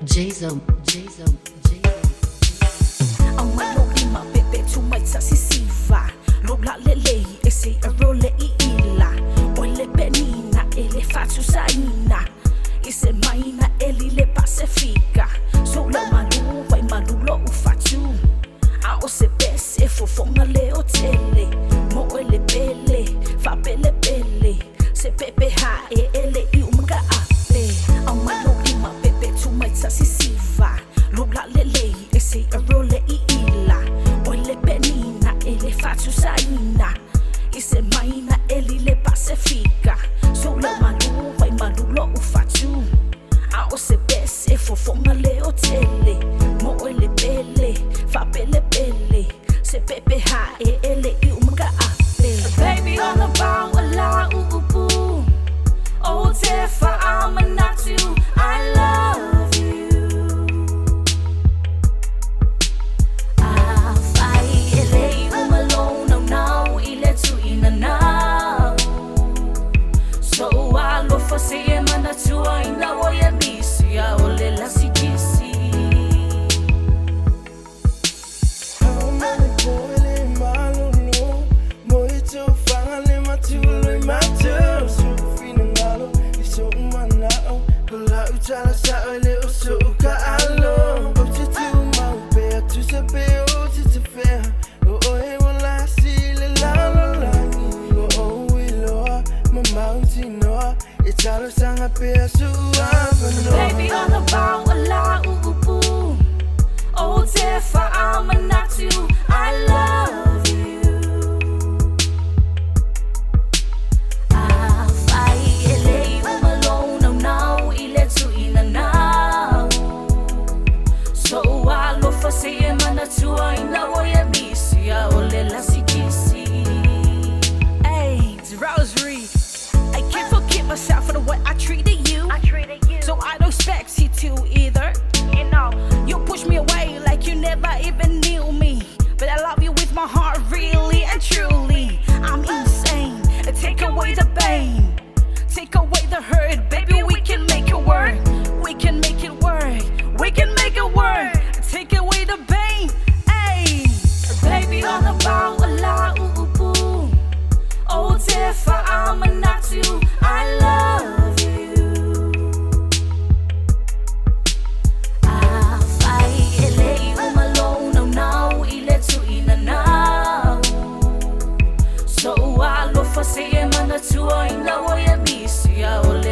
J-Zone, J-Zone, J-Zone. Ang malog lima pepe tumay sa sisiva. Lugla lele ese role iila. Ole penina ele fatu saina. Ise maina eli le pacifica. Solo malu vai malulo ufatu. A ose bese fofonga le hotele. Mo ele pele, fa pele pele. Se pepe ha e ele I umga ape. Ang malog lima pepe tumay sa sisiva. Lugla lele ese role iila. Ole penina ele fatu saina. Ise maina eli le pacifica. Solo malu vai malulo ufatu. A ose bese fofonga le hotele. Mo ele pele, fa pele pele. Se pepe ha e ele I umga ape. Baby all about la ubu. Oh tefa I'ma not you. I love you. Afai ele umalone now ile tu ina now. So I look for say mana tu ina wo ya misi ya ole Lasi Kisi. Baby all about la ubu. Oh tefa I'ma not you. I love you. Afai ele umalone now ile tu ina now. So I look for say mana tu ina wo ya misi ya ole Lasi Kisi. Hey, it's Rosary. I can't forgive myself for the way I treated you. So I don't expect you to either. You know, you push me away like you never even knew me. But I love you with my heart, really and truly. I'm insane. Take away the pain, take away the hurt, baby. We can make it work. We can make it work. We can make it work. Take away the pain, hey. Baby, all about la ubu. Oh tefa I'ma not you. I love you. Afai ele umalone now ile tu ina now. So I look for say mana tu ina wo ya misi ya ole